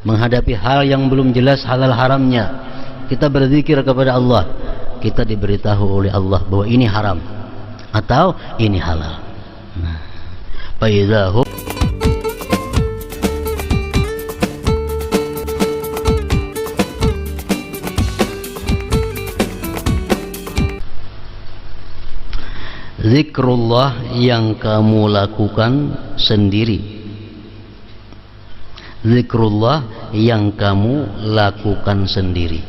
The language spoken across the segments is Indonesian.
menghadapi hal yang belum jelas halal haramnya, kita berzikir kepada Allah, kita diberitahu oleh Allah bahwa ini haram atau ini halal. Nah, faidahum zikrullah yang kamu lakukan sendiri. Zikrullah yang kamu lakukan sendiri.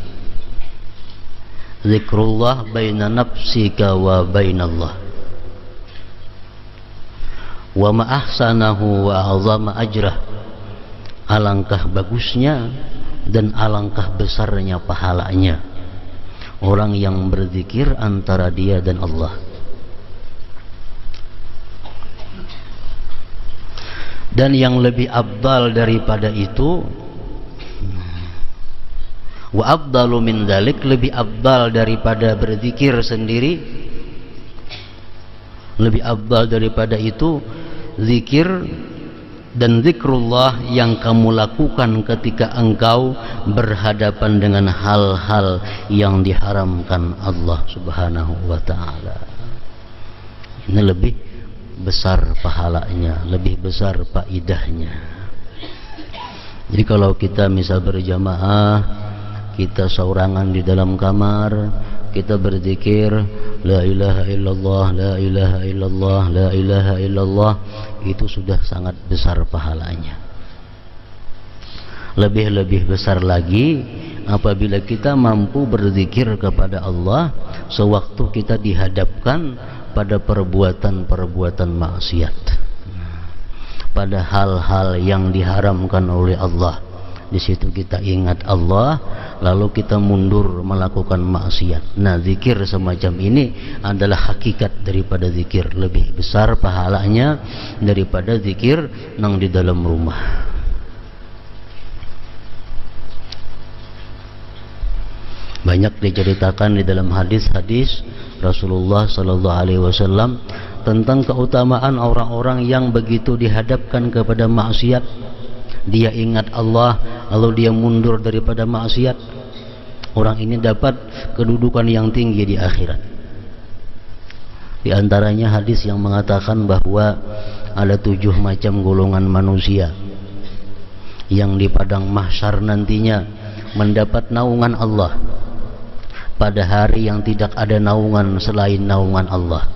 Zikrullah baina nafsika wa bainallah. Wa ma ahsanahu wa azama ajrah. Alangkah bagusnya dan alangkah besarnya pahalanya orang yang berzikir antara dia dan Allah. Dan yang lebih afdal daripada itu, wa afdalu min dzalik, lebih afdal daripada berzikir sendiri, lebih afdal daripada itu zikir dan zikrullah yang kamu lakukan ketika engkau berhadapan dengan hal-hal yang diharamkan Allah Subhanahu wa taala. Ini lebih besar pahalanya, lebih besar faidahnya. Jadi kalau kita misal berjamaah, kita saurangan di dalam kamar, kita berzikir la ilaha illallah, la ilaha illallah, la ilaha illallah, itu sudah sangat besar pahalanya. Lebih-lebih besar lagi apabila kita mampu berzikir kepada Allah sewaktu kita dihadapkan pada perbuatan-perbuatan maksiat, pada hal-hal yang diharamkan oleh Allah. Di situ kita ingat Allah, lalu kita mundur melakukan maksiat. Nah, zikir semacam ini adalah hakikat daripada zikir, lebih besar pahalanya daripada zikir nang di dalam rumah. Banyak diceritakan di dalam hadis-hadis Rasulullah sallallahu alaihi wasallam tentang keutamaan orang-orang yang begitu dihadapkan kepada maksiat, dia ingat Allah lalu dia mundur daripada maksiat. Orang ini dapat kedudukan yang tinggi di akhirat. Di antaranya hadis yang mengatakan bahwa ada 7 macam golongan manusia yang di padang mahsyar nantinya mendapat naungan Allah pada hari yang tidak ada naungan selain naungan Allah.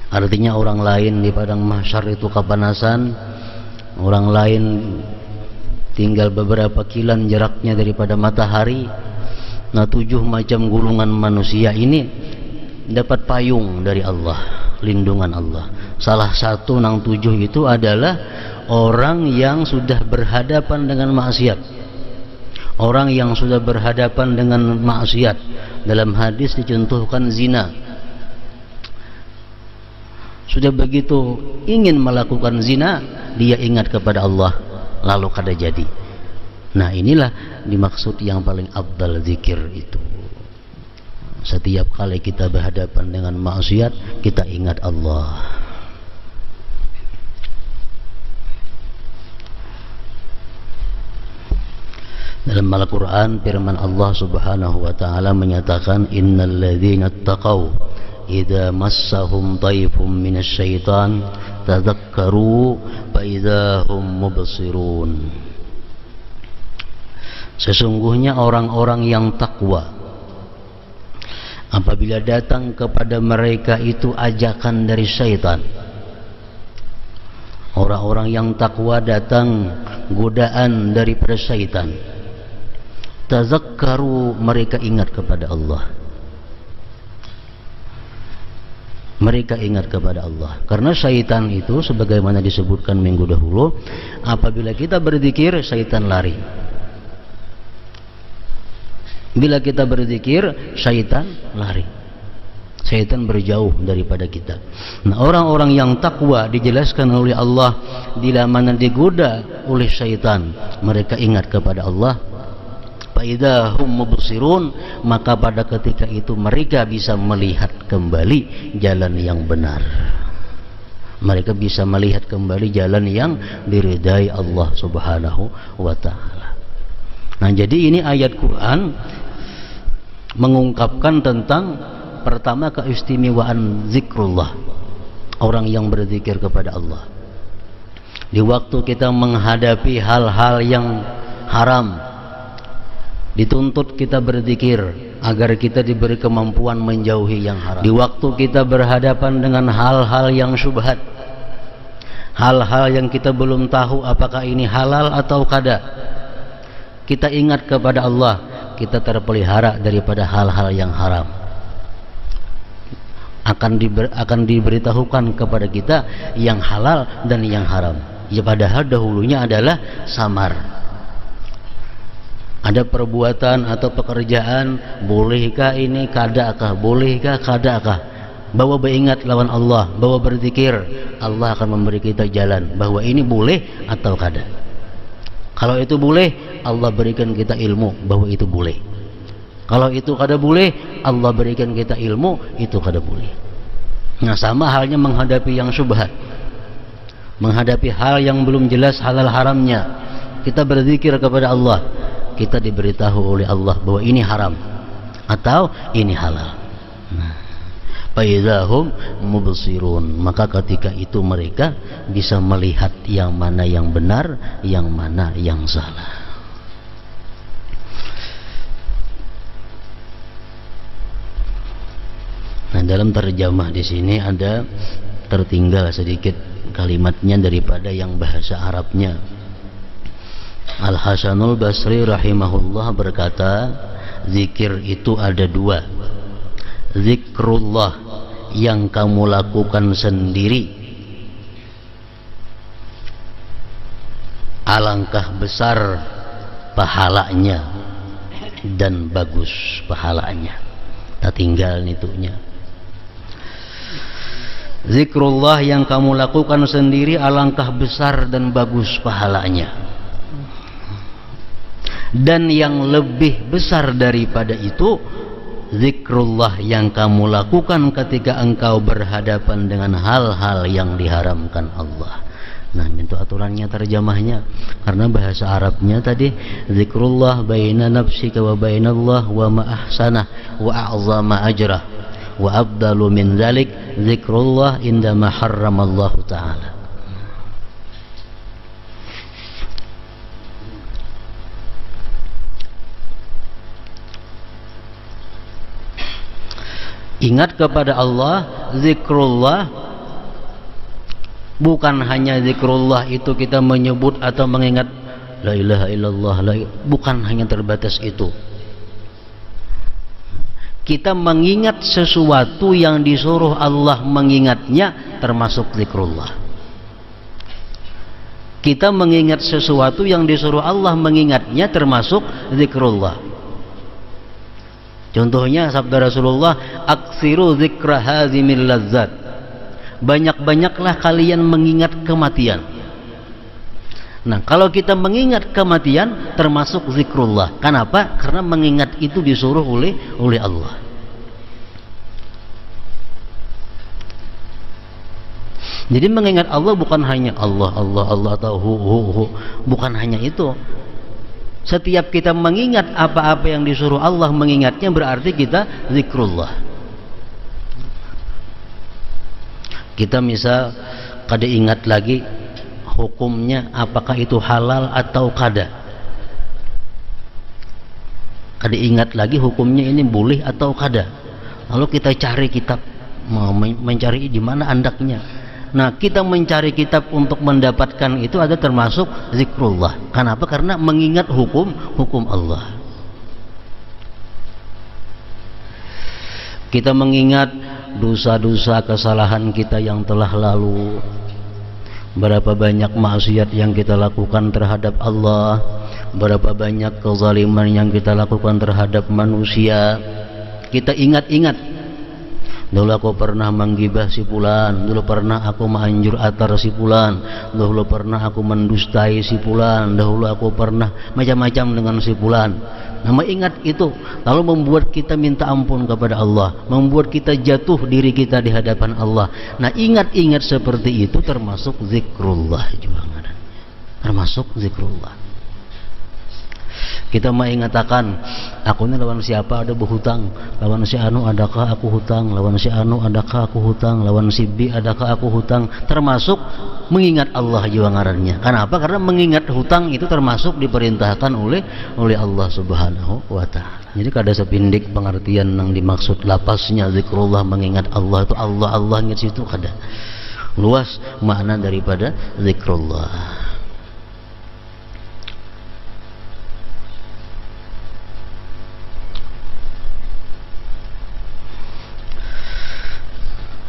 Artinya orang lain di padang mahsyar itu kepanasan, orang lain tinggal beberapa kilan jaraknya daripada matahari. Nah, 7 macam golongan manusia ini dapat payung dari Allah, lindungan Allah. Salah satu nang 7 itu adalah orang yang sudah berhadapan dengan maksiat. Orang yang sudah berhadapan dengan maksiat. Dalam hadis dicontohkan zina. Sudah begitu ingin melakukan zina, dia ingat kepada Allah, lalu kada jadi. Nah, inilah dimaksud yang paling afdal zikir itu. Setiap kali kita berhadapan dengan maksiat, kita ingat Allah. Dalam Al-Quran firman Allah Subhanahu wa ta'ala menyatakan, innal ladzina ittaqaw idza massahum taifum minasy syaitan tadzakkaru fa idza hum mubsirun. Sesungguhnya orang-orang yang takwa, apabila datang kepada mereka itu ajakan dari syaitan, orang-orang yang takwa datang godaan daripada syaitan, tazakkaru, mereka ingat kepada Allah. Mereka ingat kepada Allah. Karena syaitan itu sebagaimana disebutkan minggu dahulu, apabila kita berzikir, syaitan lari. Bila kita berzikir, syaitan lari. Syaitan berjauh daripada kita. Nah, orang-orang yang takwa dijelaskan oleh Allah, bila mana digoda oleh syaitan, mereka ingat kepada Allah. Faidha hum mubsirun, maka pada ketika itu mereka bisa melihat kembali jalan yang benar. Mereka bisa melihat kembali jalan yang diridai Allah Subhanahu wa ta'ala. Nah, jadi ini ayat Quran mengungkapkan tentang pertama keistimewaan zikrullah, orang yang berzikir kepada Allah. Di waktu kita menghadapi hal-hal yang haram, dituntut kita berzikir agar kita diberi kemampuan menjauhi yang haram. Di waktu kita berhadapan dengan hal-hal yang syubhat, hal-hal yang kita belum tahu apakah ini halal atau kada, kita ingat kepada Allah, kita terpelihara daripada hal-hal yang haram. Akan diberitahukan kepada kita yang halal dan yang haram. Ya, padahal dahulunya adalah samar. Ada perbuatan atau pekerjaan, bolehkah ini, kadakah, bolehkah, kadakah, bahwa beringat lawan Allah, bahwa berzikir, Allah akan memberi kita jalan bahwa ini boleh atau kada. Kalau itu boleh, Allah berikan kita ilmu bahwa itu boleh. Kalau itu kada boleh, Allah berikan kita ilmu itu kada boleh. Nah, sama halnya menghadapi yang syubhat, menghadapi hal yang belum jelas halal haramnya, kita berzikir kepada Allah, kita diberitahu oleh Allah bahwa ini haram atau ini halal. Nah, faizahum mubsirun, maka ketika itu mereka bisa melihat yang mana yang benar, yang mana yang salah. Nah, dalam terjemah di sini ada tertinggal sedikit kalimatnya daripada yang bahasa Arabnya. Al-Hasanul Basri rahimahullah berkata, zikir itu ada dua. Zikrullah yang kamu lakukan sendiri, alangkah besar pahalanya dan bagus pahalanya. Tak tinggal nitunya. Zikrullah yang kamu lakukan sendiri alangkah besar dan bagus pahalanya. Dan yang lebih besar daripada itu, zikrullah yang kamu lakukan ketika engkau berhadapan dengan hal-hal yang diharamkan Allah. Nah, itu aturannya, terjemahnya. Karena bahasa Arabnya tadi, zikrullah baina nafsika wa bainallah wa ma ahsanah wa a'zama ajrah wa abdalu min dzalik zikrullah indama harramallahu ta'ala. Ingat kepada Allah, zikrullah bukan hanya zikrullah itu kita menyebut atau mengingat la ilaha illallah, bukan hanya terbatas itu. Kita mengingat sesuatu yang disuruh Allah mengingatnya termasuk zikrullah. Kita mengingat sesuatu yang disuruh Allah mengingatnya termasuk zikrullah. Contohnya sabda Rasulullah, aksiru zikra hazimil lazzat, banyak-banyaklah kalian mengingat kematian. Nah, kalau kita mengingat kematian termasuk zikrullah. Kenapa? Karena mengingat itu disuruh oleh Allah. Jadi mengingat Allah bukan hanya Allah atau hu, bukan hanya itu. Setiap kita mengingat apa-apa yang disuruh Allah mengingatnya, berarti kita zikrullah. Kita misal kada ingat lagi hukumnya, apakah itu halal atau kada. Kada ingat lagi hukumnya ini boleh atau kada. Lalu kita cari kitab, mencari di mana andaknya. Nah, kita mencari kitab untuk mendapatkan itu ada termasuk zikrullah. Kenapa? Karena mengingat hukum Allah. Kita mengingat dosa-dosa kesalahan kita yang telah lalu. Berapa banyak maksiat yang kita lakukan terhadap Allah, berapa banyak kezaliman yang kita lakukan terhadap manusia. Kita ingat-ingat, dulu aku pernah menggibah si fulan, dulu pernah aku menganjur atar si fulan, dulu pernah aku mendustai si fulan, dahulu aku pernah macam-macam dengan si fulan. Nama ingat itu lalu membuat kita minta ampun kepada Allah, membuat kita jatuh diri kita di hadapan Allah. Nah, ingat-ingat seperti itu termasuk zikrullah juga, termasuk zikrullah. Kita mengatakan, aku ini lawan siapa ada berhutang, lawan si anu adakah aku hutang, lawan si anu adakah aku hutang, lawan si B adakah aku hutang, termasuk mengingat Allah juga ngarannya. Kenapa? Karena mengingat hutang itu termasuk diperintahkan oleh Allah Subhanahu wa taala. Jadi kada sepindik pengertian yang dimaksud lapasnya zikrullah, mengingat Allah itu Allah ingat situ, kada. Luas makna daripada zikrullah.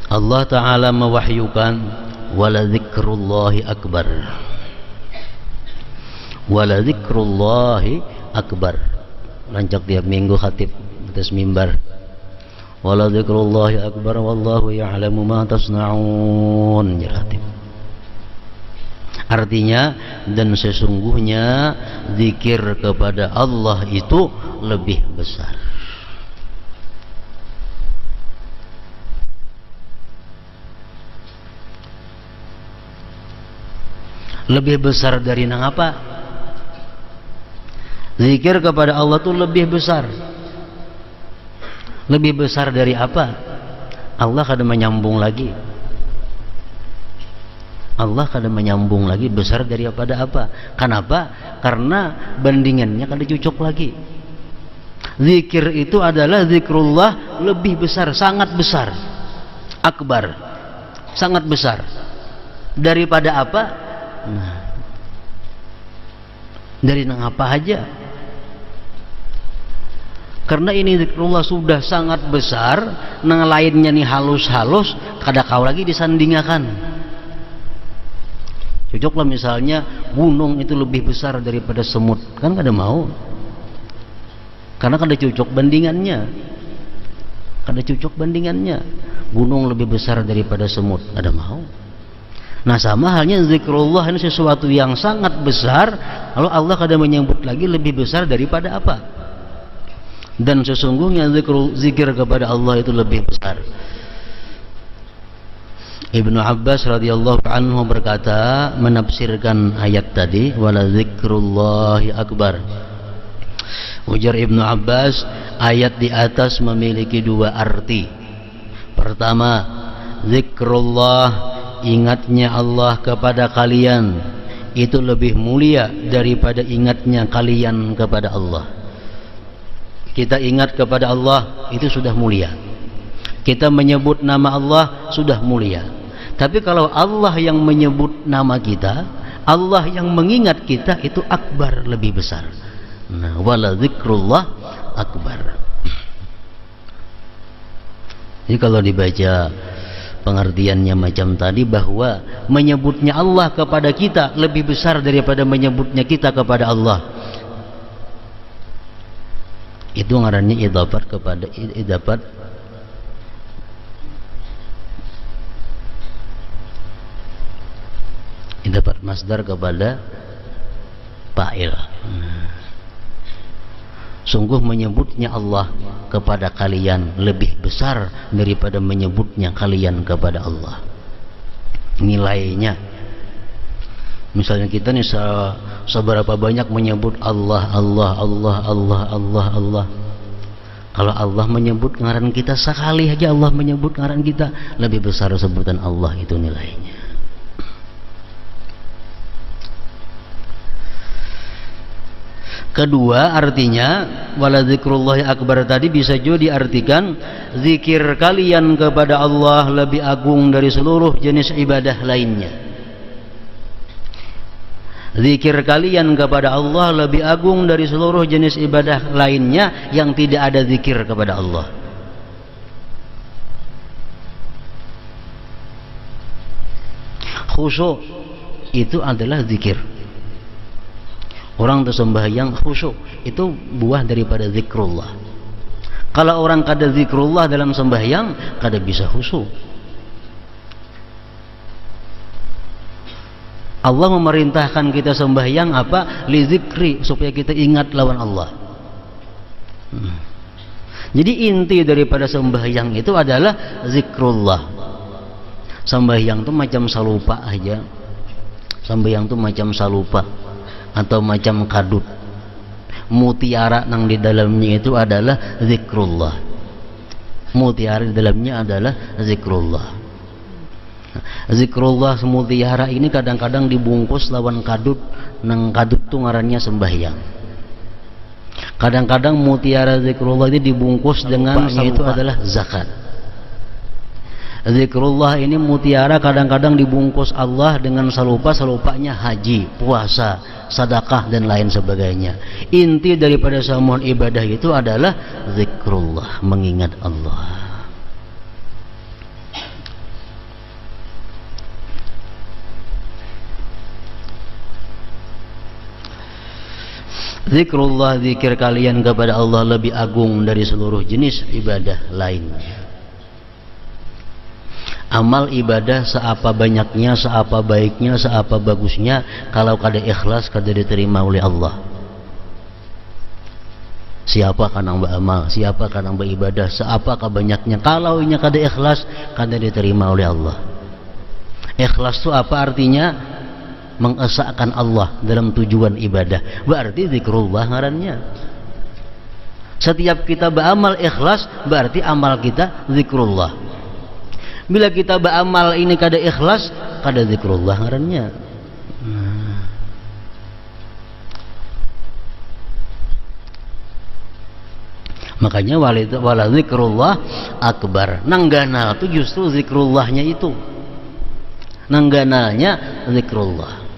Allah Ta'ala mewahyukan wala zikrullahi akbar, wala zikrullahi akbar. Lancak tiap minggu khatib atas mimbar, wala zikrullahi akbar wallahu ya'lamu ma tasna'un, khatib. Artinya, dan sesungguhnya zikir kepada Allah itu lebih besar. Lebih besar dari nang apa? Zikir kepada Allah itu lebih besar. Lebih besar dari apa? Allah kada menyambung lagi. Allah kada menyambung lagi, besar daripada apa? Kenapa? Karena bandingannya kada cocok lagi. Zikir itu adalah zikrullah lebih besar, sangat besar. Akbar. Sangat besar. Daripada apa? Nah, dari nang apa aja. Karena ini zikrullah sudah sangat besar, nang lainnya nih halus-halus, kada kau lagi disandingakan. Cocoklah misalnya gunung itu lebih besar daripada semut, kan kada mau. Karena kada cocok bandingannya. Kada cocok bandingannya. Gunung lebih besar daripada semut, kada mau. Nah, sama halnya zikrullah ini sesuatu yang sangat besar, lalu Allah kadang menyebut lagi lebih besar daripada apa? Dan sesungguhnya zikir kepada Allah itu lebih besar. Ibnu Abbas radhiyallahu anhu berkata, menafsirkan ayat tadi, wala zikrullahi akbar. Ujar Ibnu Abbas, ayat di atas memiliki dua arti. Pertama, zikrullah, ingatnya Allah kepada kalian itu lebih mulia daripada ingatnya kalian kepada Allah. Kita ingat kepada Allah itu sudah mulia. Kita menyebut nama Allah sudah mulia. Tapi kalau Allah yang menyebut nama kita, Allah yang mengingat kita, itu akbar, lebih besar. Nah, wala zikrullah akbar. Jadi kalau dibaca pengertiannya macam tadi, bahwa menyebutnya Allah kepada kita lebih besar daripada menyebutnya kita kepada Allah, itu ngarannya idafat kepada idafat masdar kepada fa'il. Sungguh menyebutnya Allah kepada kalian lebih besar daripada menyebutnya kalian kepada Allah. Nilainya, misalnya kita nih seberapa banyak menyebut Allah. Kalau Allah menyebut ngaran kita sekali aja, Allah menyebut ngaran kita, lebih besar sebutan Allah itu nilainya. Kedua, artinya wala zikrullahi akbar tadi bisa juga diartikan zikir kalian kepada Allah lebih agung dari seluruh jenis ibadah lainnya. Zikir kalian kepada Allah lebih agung dari seluruh jenis ibadah lainnya yang tidak ada zikir kepada Allah. Khusyuk itu adalah zikir. Orang tersembahyang khusyuk itu buah daripada zikrullah. Kalau orang kada zikrullah dalam sembahyang, kada bisa khusyuk. Allah memerintahkan kita sembahyang apa? Li zikri, supaya kita ingat lawan Allah. Jadi inti daripada sembahyang itu adalah zikrullah. Sembahyang itu macam salupa aja. Sembahyang itu macam salupa atau macam kadut. Mutiara nang di dalamnya itu adalah zikrullah. Mutiara di dalamnya adalah zikrullah. Zikrullah mutiara ini kadang-kadang dibungkus lawan kadut, nang kadut itu ngarannya sembahyang. Kadang-kadang mutiara zikrullah ini dibungkus dengan itu adalah zakat. Zikrullah ini mutiara kadang-kadang dibungkus Allah dengan salupa, salupanya haji, puasa, sedekah dan lain sebagainya. Inti daripada semua ibadah itu adalah zikrullah, mengingat Allah. Zikrullah, zikir kalian kepada Allah lebih agung dari seluruh jenis ibadah lainnya. Amal ibadah seapa banyaknya, seapa baiknya, seapa bagusnya, kalau kada ikhlas kada diterima oleh Allah. Siapa kan yang beramal, siapa kan yang beribadah, seapa banyaknya, kalau inya kada ikhlas kada diterima oleh Allah. Ikhlas itu apa artinya? Mengesahkan Allah dalam tujuan ibadah, berarti zikrullah ngarannya. Setiap kita beramal ikhlas berarti amal kita zikrullah. Bila kita beramal ini kada ikhlas, kada zikrullah ngarannya. Makanya wala zikrullah akbar. Nangganal itu justru zikrullahnya itu. Nangganalnya zikrullah.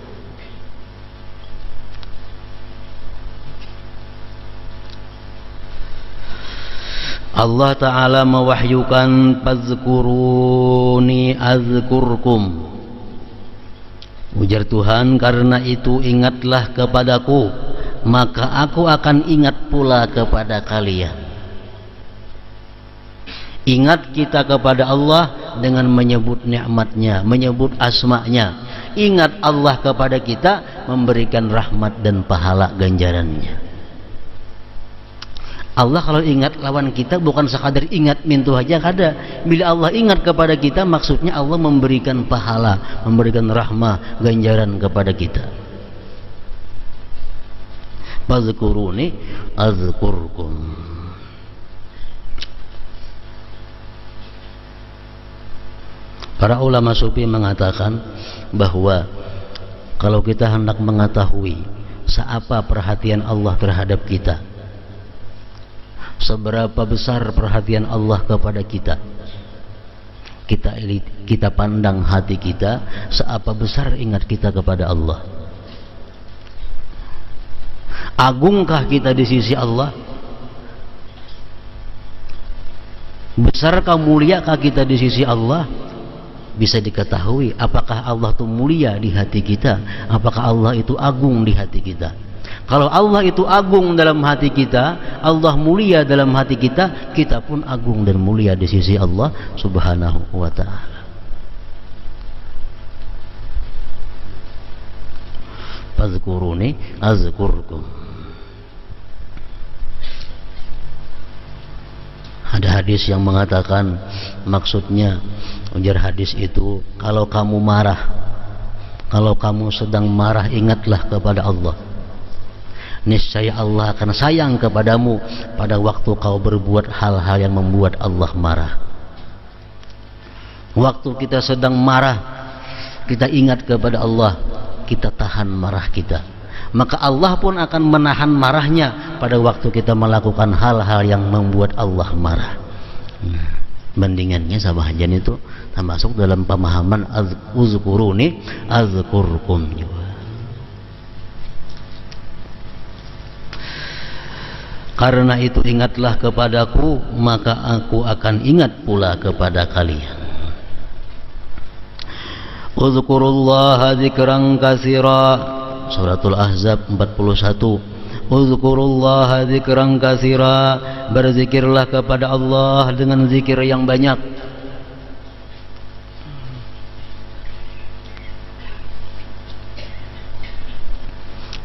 Allah Ta'ala mewahyukan fazkuruni azkurkum. Ujar Tuhan, karena itu ingatlah kepadaku, maka aku akan ingat pula kepada kalian. Ingat kita kepada Allah dengan menyebut nikmatnya, menyebut asma'nya. Ingat Allah kepada kita, memberikan rahmat dan pahala ganjarannya. Allah kalau ingat lawan kita bukan sekadar ingat mintu aja kada. Bila Allah ingat kepada kita, maksudnya Allah memberikan pahala, memberikan rahmah, ganjaran kepada kita. Fazkuruni azkurkum. Para ulama sufi mengatakan bahwa kalau kita hendak mengetahui seapa perhatian Allah terhadap kita, seberapa besar perhatian Allah kepada kita, kita pandang hati kita, seapa besar ingat kita kepada Allah. Agungkah kita di sisi Allah? Besarkah, muliakah kita di sisi Allah? Bisa diketahui apakah Allah itu mulia di hati kita, apakah Allah itu agung di hati kita. Kalau Allah itu agung dalam hati kita, Allah mulia dalam hati kita, kita pun agung dan mulia di sisi Allah Subhanahu wa ta'ala. Fazkuruni azkurkum. Ada hadis yang mengatakan, maksudnya ujar hadis itu, kalau kamu marah, kalau kamu sedang marah, ingatlah kepada Allah. Niscaya Allah akan sayang kepadamu pada waktu kau berbuat hal-hal yang membuat Allah marah. Waktu kita sedang marah, kita ingat kepada Allah, kita tahan marah kita, maka Allah pun akan menahan marahnya pada waktu kita melakukan hal-hal yang membuat Allah marah. Bandingannya sama aja itu termasuk dalam pemahaman uzkuruni azkurkum juga. Karena itu ingatlah kepadaku, maka aku akan ingat pula kepada kalian. Uzkurullaha dzikran katsira. Suratul Ahzab 41. Uzkurullaha dzikran katsira. Berzikirlah kepada Allah dengan zikir yang banyak.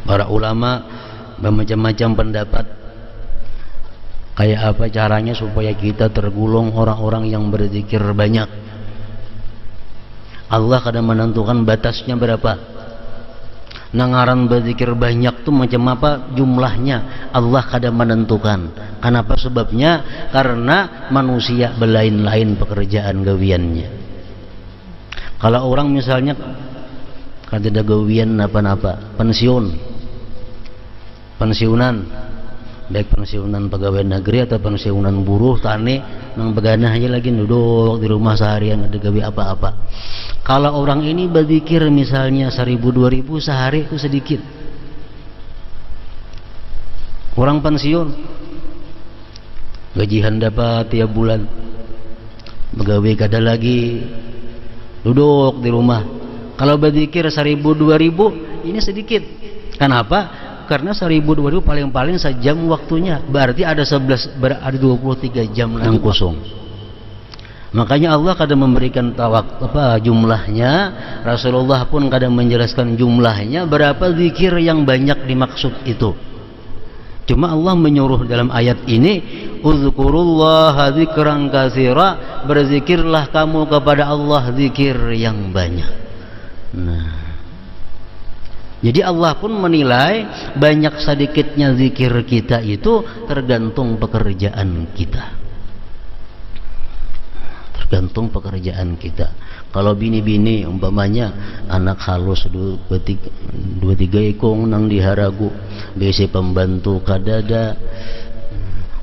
Para ulama bermacam-macam pendapat Kayak apa caranya supaya kita tergolong orang-orang yang berzikir banyak? Allah kadang menentukan batasnya berapa. Nangaran berzikir banyak tuh macam apa jumlahnya, Allah kadang menentukan. Kenapa sebabnya? Karena manusia belain-lain pekerjaan gawiannya. Kalau orang misalnya kada ada gawian apa-apa, pensiunan, baik pensiunan pegawai negeri atau pensiunan buruh tani, nang beganah aja lagi duduk di rumah seharian ada gawe apa-apa. Kalau orang ini berzikir misalnya 1000-2000 sehari itu sedikit. Orang pensiun gajian dapat tiap bulan, pegawai kada lagi, duduk di rumah. Kalau berzikir 1000-2000 ini sedikit. Kenapa? Karena 1000-2000 paling-paling sejam waktunya, berarti ada 23 jam yang kosong. Makanya Allah kadang memberikan jumlahnya, Rasulullah pun kadang menjelaskan jumlahnya berapa zikir yang banyak dimaksud itu. Cuma Allah menyuruh dalam ayat ini, uzkurullaha dzikran katsira, berzikirlah kamu kepada Allah zikir yang banyak. Nah, jadi Allah pun menilai banyak sedikitnya zikir kita itu tergantung pekerjaan kita. Tergantung pekerjaan kita. Kalau bini-bini umpamanya anak halus 2-3 ikung nang diharagu, biasa pembantu kadada,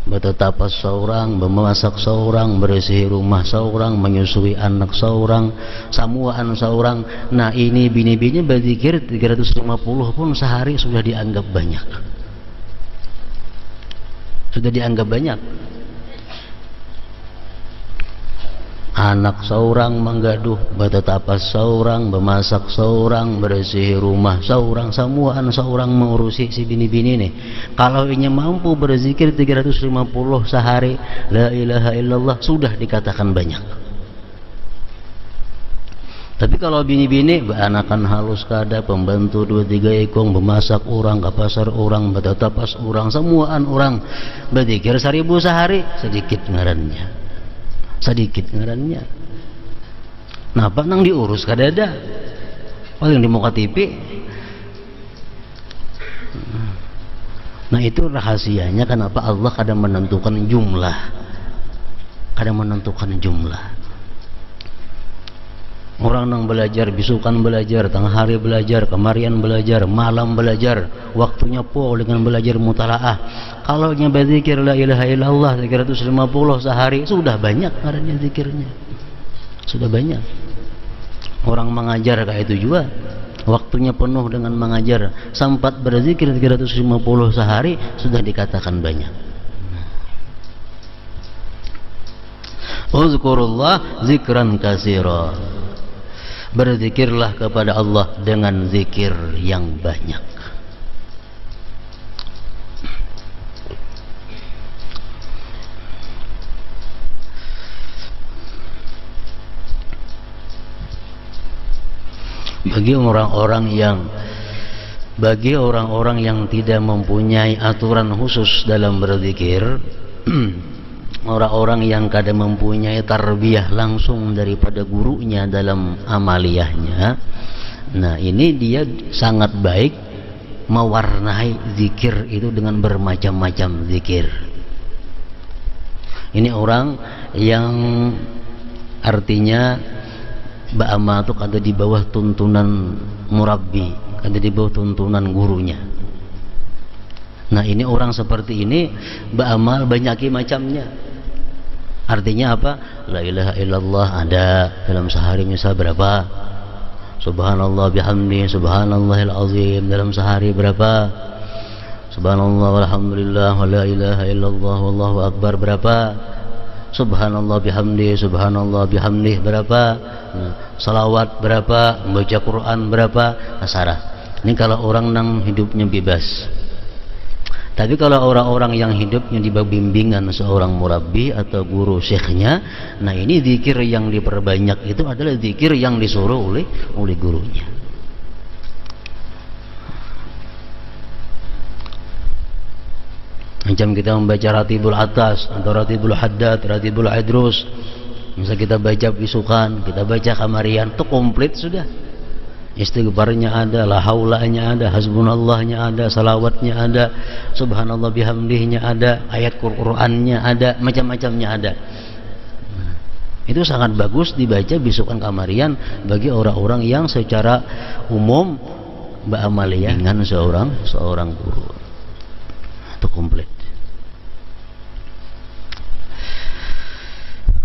bertetapas seorang, memasak seorang, bersih rumah seorang, menyusui anak seorang, samuaan seorang. Nah ini bini-bini berzikir 350 pun sehari sudah dianggap banyak. Sudah dianggap banyak. Anak seorang menggaduh, bertetapas seorang, memasak seorang, bersih rumah seorang, samuaan seorang, mengurusi si bini-bini nih. Kalau ini mampu berzikir 350 sehari, la ilaha illallah, sudah dikatakan banyak. Tapi kalau bini-bini anakan halus kada, pembantu 2-3 ikung, memasak orang, ke pasar orang, bertetapas orang, samuaan orang, berzikir 1000 sehari, sedikit ngarannya. Sedikit ngarannya. Napa nang diurus kadada, paling di muka TV. Nah itu rahasianya kenapa Allah kadang menentukan jumlah, kadang menentukan jumlah. Orang nang belajar, bisukan belajar, tengah hari belajar, kemarian belajar, malam belajar, waktunya po dengan belajar mutalaah. Kalau nya berzikir la ilaha illallah 350 sehari, sudah banyak ngarannya zikirnya. Sudah banyak. Orang mengajar kayak itu juga, waktunya penuh dengan mengajar, sempat berzikir 350 sehari, sudah dikatakan banyak. Uzkurullah zikran katsira. Berzikirlah kepada Allah dengan zikir yang banyak. Bagi orang-orang yang tidak mempunyai aturan khusus dalam berzikir, orang-orang yang kadang mempunyai tarbiyah langsung daripada gurunya dalam amaliyahnya, nah ini dia sangat baik mewarnai zikir itu dengan bermacam-macam zikir. Ini orang yang artinya ba'ama itu ada di bawah tuntunan murabbi, ada di bawah tuntunan gurunya. Nah ini orang seperti ini ba'amal banyaki macamnya. Artinya apa? La ilaha illallah ada dalam sehari misal berapa? Subhanallah bihamdi, subhanallahil azim dalam sehari berapa? Subhanallah walhamdulillah wa la ilaha illallah wallahu akbar berapa? Subhanallah bihamdi, subhanallah bihamdi berapa? Salawat berapa? Membaca Quran berapa? Asarah. Ini kalau orang nang hidupnya bebas. Tapi kalau orang-orang yang hidupnya di bawah bimbingan seorang murabbi atau guru syekhnya, nah ini zikir yang diperbanyak itu adalah zikir yang disuruh oleh gurunya. Macam kita membaca Ratibul Atas atau Ratibul Haddad, Ratibul Idrus, misal kita baca bisukan, kita baca kamarian, itu komplit sudah. Istighfarnya ada, la haulanya ada, hasbunallahnya ada, salawatnya ada, subhanallah bihamdihnya ada, ayat Qur'annya ada, macam-macamnya ada. Itu sangat bagus dibaca bisukan kamarian bagi orang-orang yang secara umum ba'amaliyah dengan seorang guru. Itu komplit.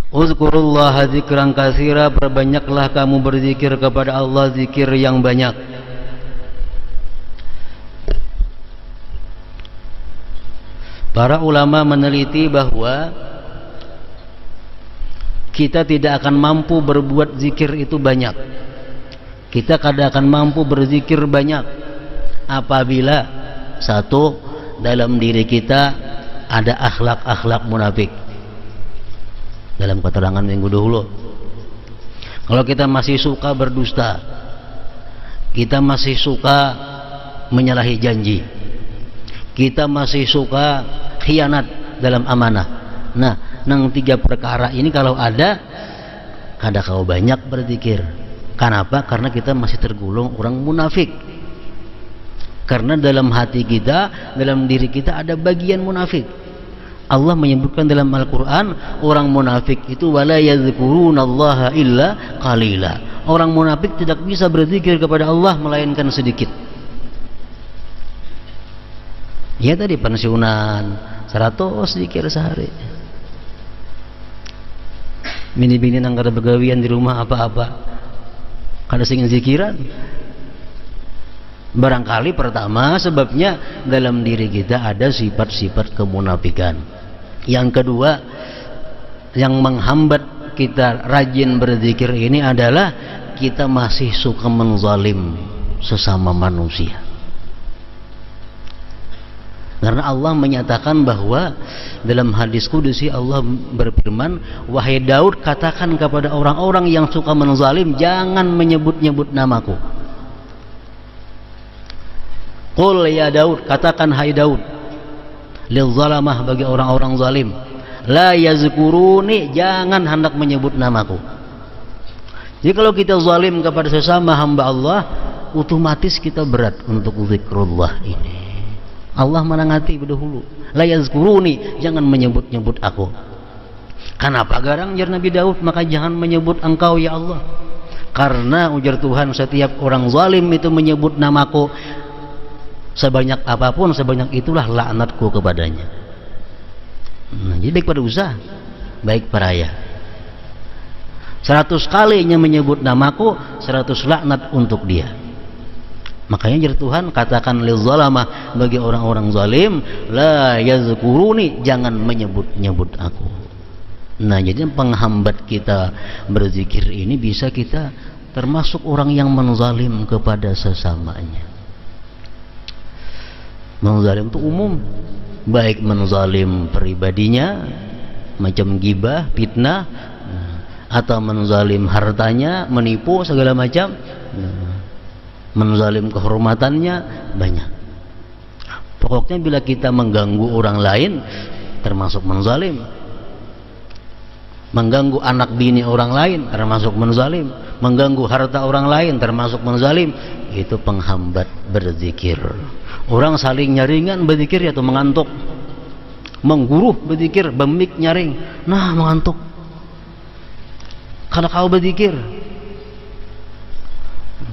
Uzkurullaha dzikran katsira, perbanyaklah kamu berzikir kepada Allah zikir yang banyak. Para ulama meneliti bahwa kita tidak akan mampu berbuat zikir itu banyak. Kita tidak akan mampu berzikir banyak apabila satu, dalam diri kita ada akhlak-akhlak munafik. Dalam keterangan minggu dahulu, kalau kita masih suka berdusta, kita masih suka menyalahi janji, kita masih suka khianat dalam amanah. Nah, nang tiga perkara ini kalau ada, kada kau banyak berzikir. Kenapa? Karena kita masih tergolong orang munafik. Karena dalam hati kita, dalam diri kita ada bagian munafik. Allah menyebutkan dalam Al-Quran, orang munafik itu wala yadhkurunallaha illa qalila. Orang munafik tidak bisa berzikir kepada Allah melainkan sedikit. Ya tadi pensiunan 100 zikir sehari. Bini-bini nang kada begawian di rumah apa-apa, kada sing zikiran. Barangkali pertama sebabnya dalam diri kita ada sifat-sifat kemunafikan. Yang kedua, yang menghambat kita rajin berzikir ini adalah kita masih suka menzalim sesama manusia. Karena Allah menyatakan bahwa dalam hadis kudusi Allah berfirman, wahai Daud, katakan kepada orang-orang yang suka menzalim, jangan menyebut-nyebut namaku. Qul ya Daud, katakan hai Daud, lil zalamah, bagi orang-orang zalim, la yazkuruni, jangan hendak menyebut namaku. Jadi kalau kita zalim kepada sesama hamba Allah, otomatis kita berat untuk zikrullah ini. Allah menangati berdahulu, la yazkuruni, jangan menyebut-nyebut aku. Kenapa garang jar Nabi Daud, maka jangan menyebut engkau ya Allah. Karena ujar Tuhan, setiap orang zalim itu menyebut namaku, sebanyak apapun, sebanyak itulah laknatku kepadanya. Jadi baik pada usaha, baik peraya. 100 kalinya menyebut namaku, 100 laknat untuk dia. Makanya jadi Tuhan katakan lil zalamah, bagi orang-orang zalim, la yazkuruni, jangan menyebut-nyebut aku. Nah, jadi penghambat kita berzikir ini bisa kita termasuk orang yang menzalim kepada sesamanya. Menzalim itu umum, baik menzalim pribadinya macam gibah, fitnah, atau menzalim hartanya, menipu segala macam, menzalim kehormatannya, banyak. Pokoknya bila kita mengganggu orang lain termasuk menzalim, mengganggu anak bini orang lain termasuk menzalim, mengganggu harta orang lain termasuk menzalim. Itu penghambat berzikir. Orang saling nyaringan berzikir atau mengantuk, mengguruh berzikir, bemik nyaring, nah mengantuk. Kalau kau berzikir,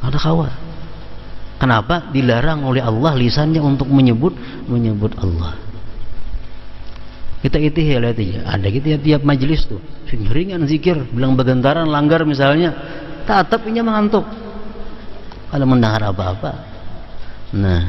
ada kau. Kenapa? Dilarang oleh Allah lisannya untuk menyebut Allah. Kita itu ya lihat aja, ada kita tiap majelis tuh, ringan zikir, bilang bergentaran langgar misalnya, tetap ini mengantuk kalau mendengar apa-apa. Nah,